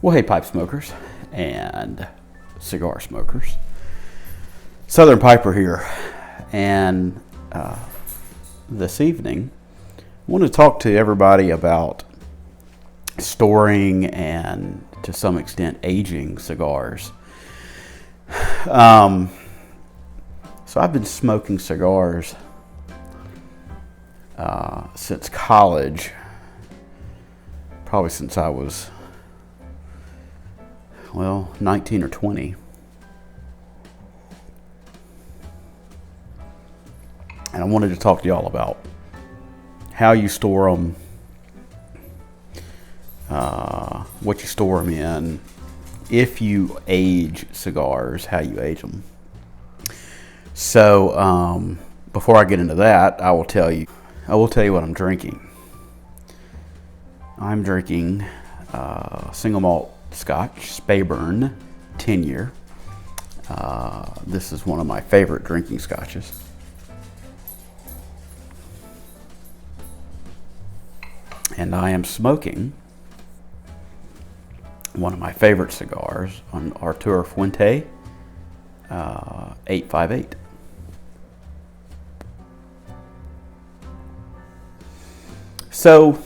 Well, hey, pipe smokers and cigar smokers. Southern Piper here, and this evening I want to talk to everybody about storing and, to some extent, aging cigars. So I've been smoking cigars since college, probably since I was 19 or 20. And I wanted to talk to y'all about how you store them, what you store them in, if you age cigars, how you age them. So before I get into that, I will tell you what I'm drinking. I'm drinking single malt Scotch Speyburn 10-year. This is one of my favorite drinking scotches. And I am smoking one of my favorite cigars on Arturo Fuente 858. So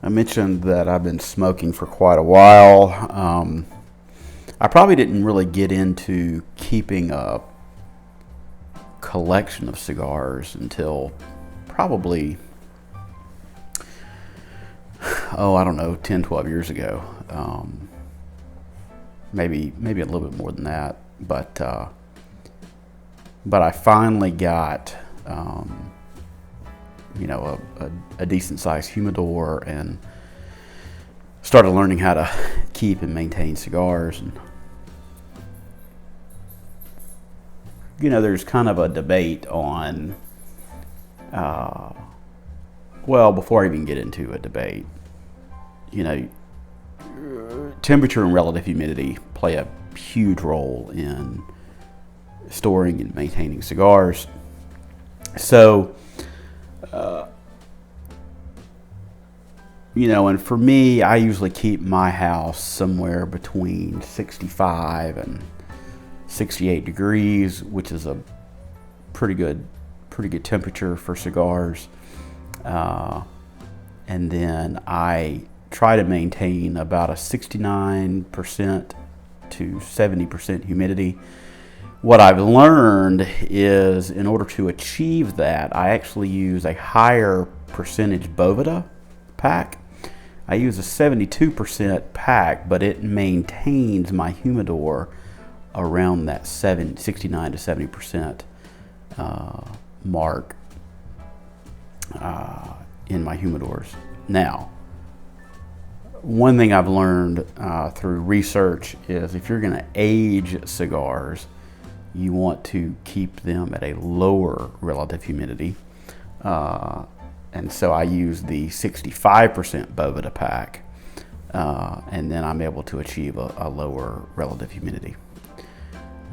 I mentioned that I've been smoking for quite a while. I probably didn't really get into keeping a collection of cigars until probably, 10, 12 years ago. Maybe a little bit more than that. But I finally got a decent sized humidor and started learning how to keep and maintain cigars. And there's kind of a debate on before I even get into a debate, temperature and relative humidity play a huge role in storing and maintaining cigars. So and for me, I usually keep my house somewhere between 65 and 68 degrees, which is a pretty good temperature for cigars. And then I try to maintain about a 69% to 70% humidity. What I've learned is, in order to achieve that, I actually use a higher percentage Boveda pack. I use a 72% pack, but it maintains my humidor around that 69 to 70% mark in my humidors. Now, one thing I've learned through research is, if you're going to age cigars, you want to keep them at a lower relative humidity. And so I use the 65% Boveda pack, and then I'm able to achieve a lower relative humidity.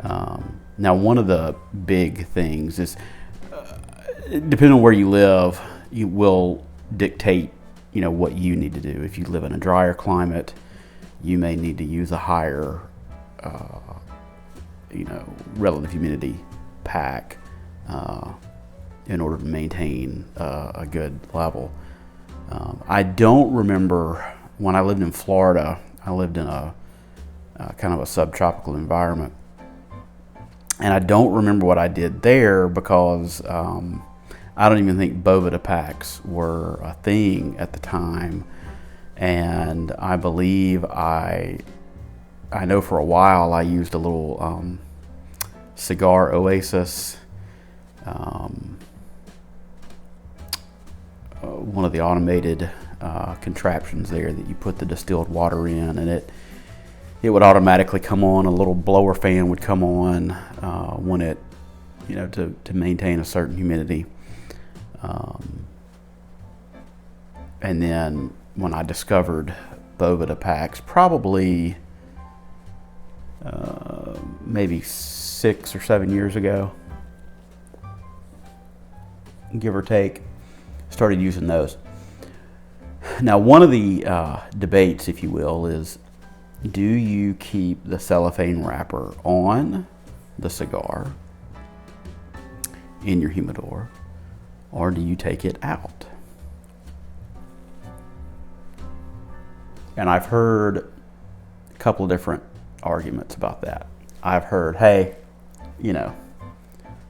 Now, one of the big things is, depending on where you live, you will dictate what you need to do. If you live in a drier climate, you may need to use a higher relative humidity pack in order to maintain a good level. I don't remember, when I lived in Florida, I lived in a kind of a subtropical environment, and I don't remember what I did there, because I don't even think Boveda packs were a thing at the time. And I believe I know for a while I used a little cigar Oasis, one of the automated contraptions there that you put the distilled water in, and it would automatically come on. A little blower fan would come on when it, to maintain a certain humidity. And then when I discovered Boveda packs, probably maybe 6 or 7 years ago, give or take, started using those. Now, one of the debates, if you will, is do you keep the cellophane wrapper on the cigar in your humidor, or do you take it out? And I've heard a couple of different arguments about that. I've heard, hey,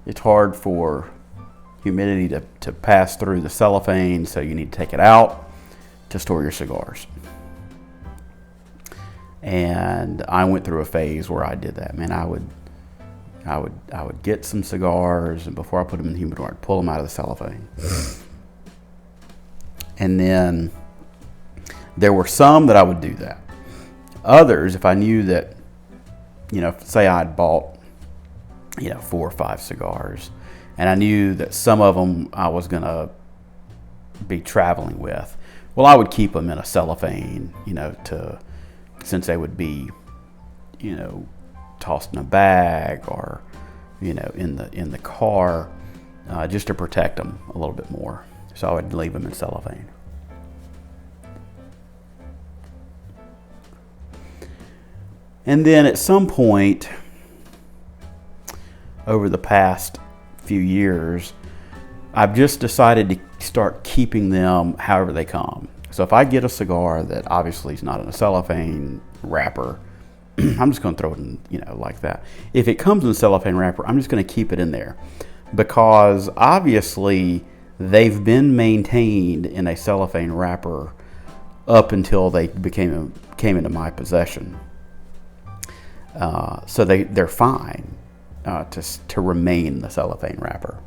it's hard for humidity to pass through the cellophane, so you need to take it out to store your cigars. And I went through a phase where I did that. Man, I would get some cigars, and before I put them in the humidor, I'd pull them out of the cellophane. And then there were some that I would do that. Others, if I knew that, say I'd bought, 4 or 5 cigars, and I knew that some of them I was going to be traveling with, well, I would keep them in a cellophane, since they would be, tossed in a bag or, in the car, just to protect them a little bit more. So I would leave them in cellophane. And then at some point over the past few years, I've just decided to start keeping them however they come. So if I get a cigar that obviously is not in a cellophane wrapper, I'm just going to throw it in, like that. If it comes in a cellophane wrapper, I'm just going to keep it in there, because obviously they've been maintained in a cellophane wrapper up until they came into my possession. So they're fine to remain in the cellophane wrapper.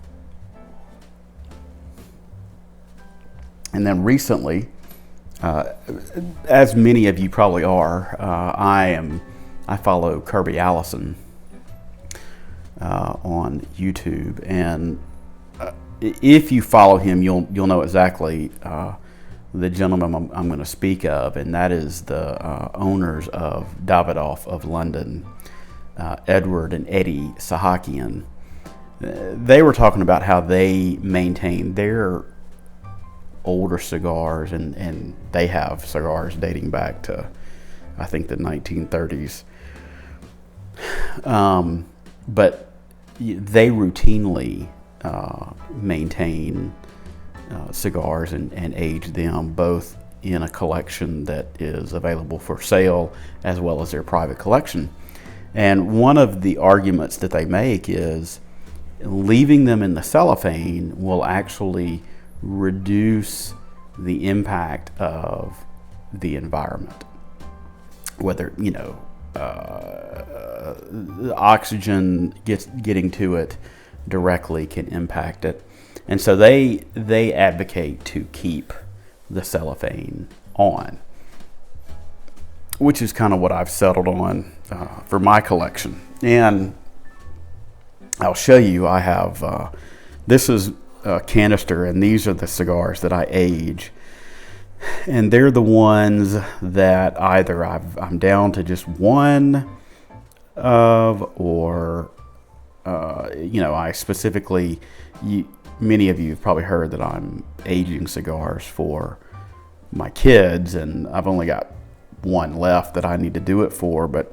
And then recently, as many of you probably are, I follow Kirby Allison on YouTube, and if you follow him, you'll know exactly the gentleman I'm going to speak of, and that is the owners of Davidoff of London, Edward and Eddie Sahakian. They were talking about how they maintain their older cigars, and they have cigars dating back to, I think, the 1930s. But they routinely maintain cigars and age them both in a collection that is available for sale as well as their private collection. And one of the arguments that they make is leaving them in the cellophane will actually reduce the impact of the environment. Whether, the oxygen getting to it directly can impact it. And so they advocate to keep the cellophane on, which is kind of what I've settled on for my collection. And I'll show you, I have, this is a canister, and these are the cigars that I age. And they're the ones that either I'm down to just one of, or, I specifically, many of you have probably heard that I'm aging cigars for my kids, and I've only got one left that I need to do it for. But,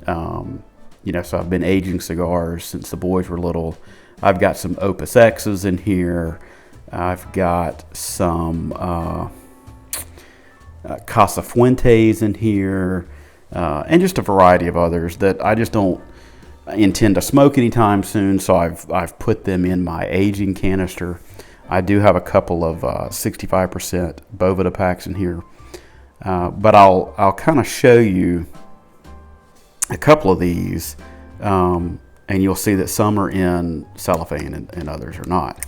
so I've been aging cigars since the boys were little. I've got some Opus X's in here. I've got some Casa Fuentes in here, and just a variety of others that I just don't intend to smoke anytime soon, so I've put them in my aging canister. I do have a couple of 65% Boveda packs in here, but I'll kind of show you a couple of these, and you'll see that some are in cellophane and others are not.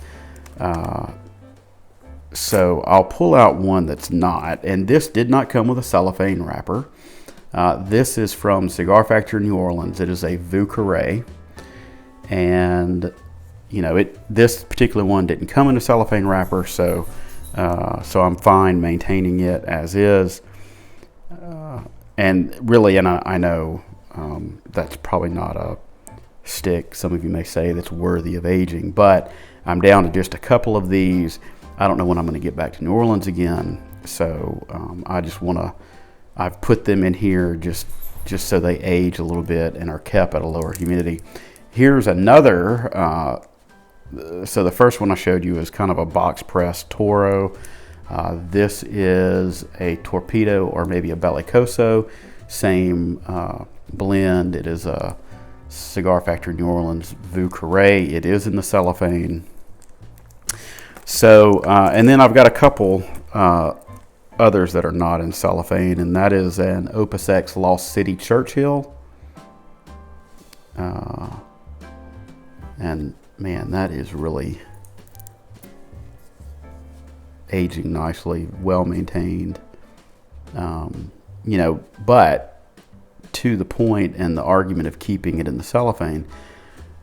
So I'll pull out one that's not, and this did not come with a cellophane wrapper. This is from Cigar Factory New Orleans. It is a Vieux Carré, and this particular one didn't come in a cellophane wrapper, so I'm fine maintaining it as is. And really, I know that's probably not a stick, some of you may say, that's worthy of aging, but I'm down to just a couple of these. I don't know when I'm going to get back to New Orleans again, So I've put them in here just so they age a little bit and are kept at a lower humidity. Here's another, so the first one I showed you is kind of a box press Toro. This is a Torpedo or maybe a Bellicoso, same blend. It is a Cigar Factory New Orleans Vieux Carré. It is in the cellophane. So, and then I've got a couple others that are not in cellophane, and that is an Opus X Lost City Churchill. And man, that is really aging nicely, well maintained. But to the point and the argument of keeping it in the cellophane,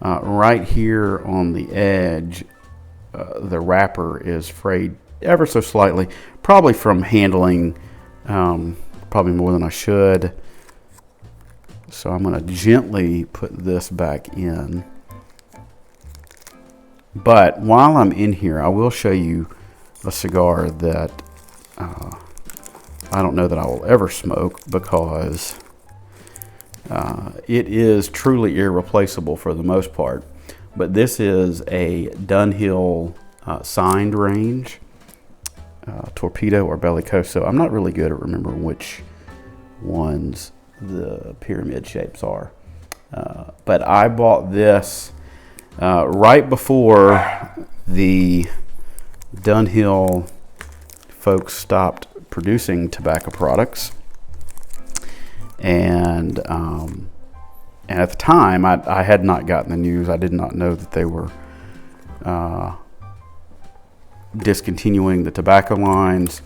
right here on the edge, the wrapper is frayed ever so slightly, probably from handling, probably more than I should. So I'm going to gently put this back in. But while I'm in here, I will show you a cigar that I don't know that I will ever smoke, because it is truly irreplaceable for the most part. But this is a Dunhill signed range, Torpedo or Bellicoso. I'm not really good at remembering which ones the pyramid shapes are. But I bought this right before the Dunhill folks stopped producing tobacco products. And at the time, I had not gotten the news. I did not know that they were discontinuing the tobacco lines.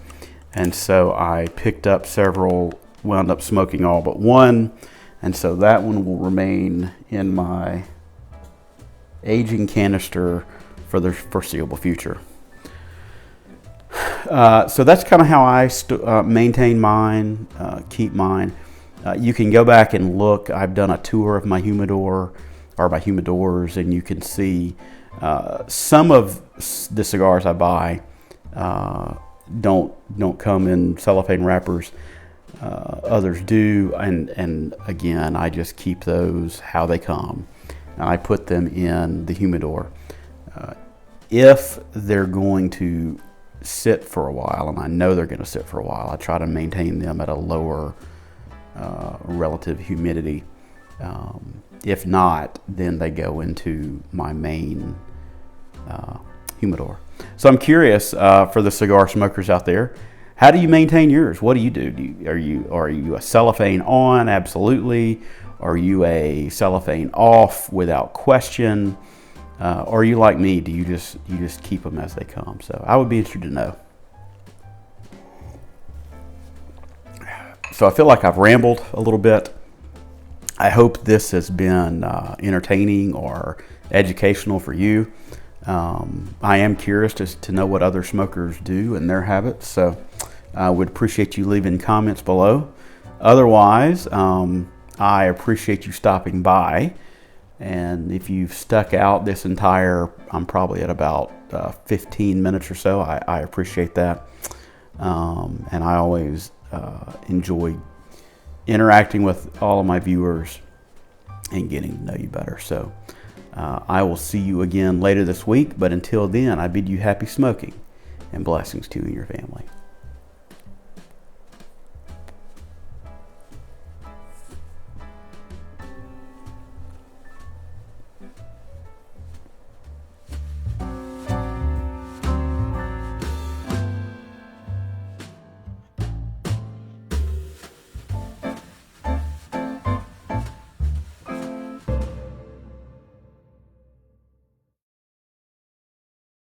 And so I picked up several, wound up smoking all but one. And so that one will remain in my aging canister for the foreseeable future. So that's kind of how I maintain mine, keep mine. You can go back and look. I've done a tour of my humidor or my humidors, and you can see some of the cigars I buy don't come in cellophane wrappers. Others do, and again, I just keep those how they come, and I put them in the humidor. If they're going to sit for a while, and I know they're going to sit for a while, I try to maintain them at a lower relative humidity. If not, then they go into my main humidor. So I'm curious, for the cigar smokers out there, how do you maintain yours? What do you do? Are you a cellophane on? Absolutely. Are you a cellophane off without question? Or are you like me? Do you just keep them as they come? So I would be interested to know. So I feel like I've rambled a little bit. I hope this has been entertaining or educational for you. I am curious to know what other smokers do and their habits. So I would appreciate you leaving comments below. Otherwise, I appreciate you stopping by. And if you've stuck out this entire, I'm probably at about 15 minutes or so, I appreciate that. And I always enjoy interacting with all of my viewers and getting to know you better. So I will see you again later this week. But until then, I bid you happy smoking and blessings to you and your family.